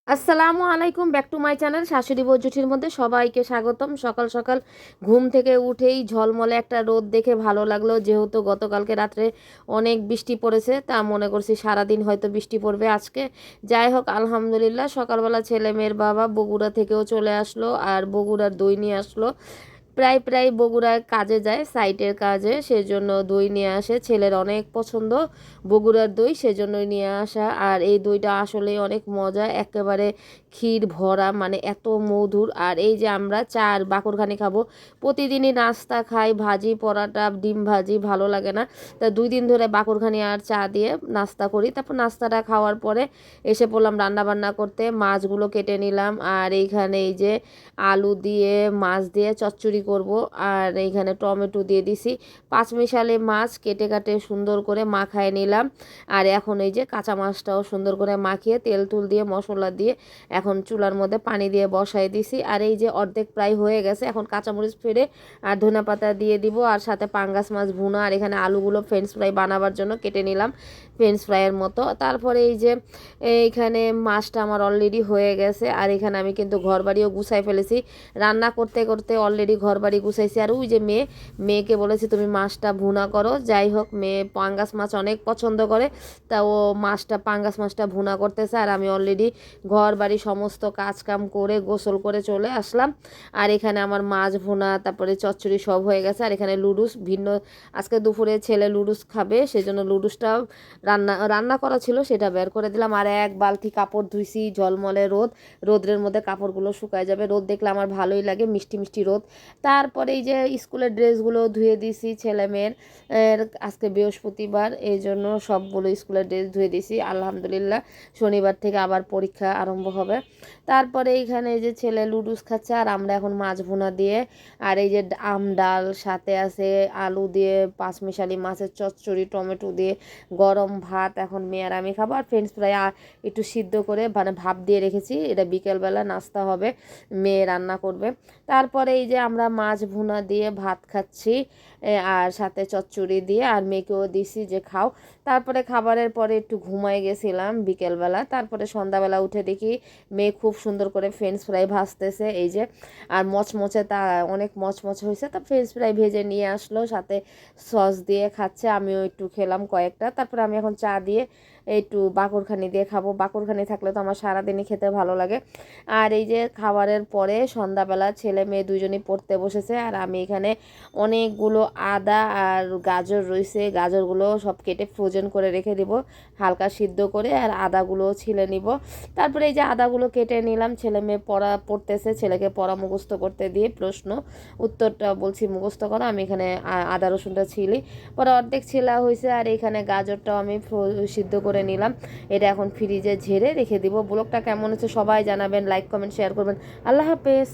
আসসালামু আলাইকুম, back to my channel শাশুড়ি বউ জুঠির মধ্যে সবাইকে স্বাগতম। সকাল সকাল ঘুম থেকে উঠেই ঝলমলে একটা রোদ দেখে ভালো লাগলো, যেহেতু গতকালকে রাত্রে অনেক বৃষ্টি পড়েছে, তা মনে করছি সারাদিন হয়তো বৃষ্টি পড়বে আজকে। যাই হোক, আলহামদুলিল্লাহ সকালবেলা ছেলে মেয়ের বাবা বগুড়া থেকেও চলে আসলো আর বগুড়ার দই নিয়ে আসলো। প্রায় প্রায় বগুড়ায় কাজে যায়, সাইটের কাজে, সেজন্য দই নিয়ে আসে। ছেলের অনেক পছন্দ বগুড়ার দই, সেজন্যই নিয়ে আসা। আর এই দইটা আসলে অনেক মজা, একেবারে ক্ষীর ভরা, মানে এত মধুর। আর এই যে আমরা চার বাকরখানি খাবো, প্রতিদিনই নাস্তা খাই ভাজি পরাটা ডিম ভাজি, ভালো লাগে না। তা 2 দিন ধরে বাকরখানি আর চা দিয়ে নাস্তা করি। তারপর নাস্তাটা খাওয়ার পরে এসে পড়লাম রান্না বান্না করতে। মাছগুলো কেটে নিলাম, আর এইখানে এই যে আলু দিয়ে মাছ দিয়ে চচ্চড়ি করব। আর এইখানে টমেটো দিয়ে দিছি, পাঁচমিশালি মাছ কেটে কাটে সুন্দর করে মাখায় নিলাম। আর এখন এই যে কাঁচা মাছটাও সুন্দর করে মাখিয়ে তেল তুল দিয়ে মশলা দিয়ে এখন চুলার মধ্যে পানি দিয়ে বসাই দিছি। আর এই যে অর্ধেক প্রায় হয়ে গেছে, এখন কাঁচামরিচ ফেড়ে আর ধনেপাতা দিয়ে দিব, আর সাথে পাঙ্গাস মাছ ভুনা। আর এখানে আলুগুলো ফ্রেঞ্চ ফ্রাই বানাবার জন্য কেটে নিলাম ফ্রেঞ্চ ফ্রাইয়ের মতো। তারপরে এই যে এইখানে মাছটা আমার অলরেডি হয়ে গেছে। আর এখানে আমি কিন্তু ঘরবাড়িও গুছাই ফেলেছি, রান্না করতে করতে অলরেডি ঘরবাড়ি গুছাইছি। আর ওই যে মেয়েকে বলেছি তুমি মাছটা ভুনা করো। যাই হোক, মেয়ে পাঙ্গাস মাছ অনেক পছন্দ করে, তা ও পাঙ্গাস মাছটা ভুনা করতেছে। আর আমি অলরেডি ঘর বাড়ি সমস্ত কাজ কাম করে গোসল করে চলে আসলাম। আর এখানে আমার মাছ ভুনা তারপরে চচ্চড়ি সব হয়ে গেছে। আর এখানে লুডুস ভিন্ন, আজকে দুপুরে ছেলে লুডুস খাবে, সেজন্য লুডুসটাও রান্না রান্না করা ছিল, সেটা বের করে দিলাম। আর এক বালতি কাপড় ধুইছি, ঝলমলে রোদের মধ্যে কাপড়গুলো শুকায় যাবে। রোদ দেখলে আমার ভালোই লাগে, মিষ্টি মিষ্টি রোদ। তারপরে এই যে স্কুলের ড্রেসগুলো ধুয়ে দিছি ছেলে মেয়ের। আজকে বৃহস্পতিবার, এই জন্য সবগুলো স্কুলের ড্রেস ধুয়ে দিছি। আলহামদুলিল্লাহ শনিবার থেকে আবার পরীক্ষা আরম্ভ হবে। তারপরে এইখানে এই যে ছেলে লুডুস খাচ্ছে, আর আমরা এখন মাছ ভুনা দিয়ে, আর এই যে ডাল সাথে আছে আলু দিয়ে পাঁচমিশালি মাছের চচ্চড়ি টমেটো দিয়ে গরম ভাত। এখন মেয়ে আর আমি খাবো। আর ফ্রেঞ্চ ফ্রাই একটু সিদ্ধ করে মানে ভাপ দিয়ে রেখেছি, এটা বিকেলবেলা নাস্তা হবে, মেয়ে রান্না করবে। তারপরে এই যে আমরা মাছ ভুনা দিয়ে ভাত খাচ্ছি, আর সাথে চচ্চড়ি দিয়ে, আর মেয়েকেও দিছি যে খাও। তারপরে খাবারের পরে একটু ঘুমাই গেছিলাম বিকেলবেলা। তারপরে সন্ধ্যাবেলা উঠে দেখি মেয়ে খুব সুন্দর করে ফ্রেঞ্চ ফ্রাই ভাজতেছে, এই যে। আর মচমচে, তা অনেক মচমচে হয়েছে, তা ফ্রেঞ্চ ফ্রাই ভেজে নিয়ে আসলো, সাথে সস দিয়ে খাচ্ছে, আমিও একটু খেলাম কয়েকটা। তারপরে আমি এখন চা দিয়ে একটু বাকরখানি দিয়ে খাবো, বাকরখানি থাকলে তো আমার সারাদিনই খেতে ভালো লাগে। আর এই যে খাবারের পরে সন্ধ্যাবেলা ছেলে মেয়ে দুজনেই পড়তে বসেছে। আর আমি এখানে অনেকগুলো আদা আর গাজর রয়েছে, গাজরগুলো সব কেটে ফ্রোজেন করে রেখে দিব হালকা সিদ্ধ করে, আর আদাগুলোও ছিলে নিব। তারপরে এই যে আদাগুলো কেটে নিলাম, ছেলে মেয়ে পড়তেছে, ছেলেকে পড়া মুখস্থ করতে দিয়ে প্রশ্ন উত্তরটা বলছি মুখস্থ করো। আমি এখানে আদা রসুনটা ছিলি, পরে অর্ধেক ছেলা হয়েছে। আর এখানে গাজরটাও আমি সিদ্ধ করে নিলাম, এটা এখন ফ্রিজে ঝেড়ে রেখে দিব। ব্লগটা কেমন হচ্ছে সবাই জানাবেন, লাইক কমেন্ট শেয়ার করবেন। আল্লাহ হাফেজ।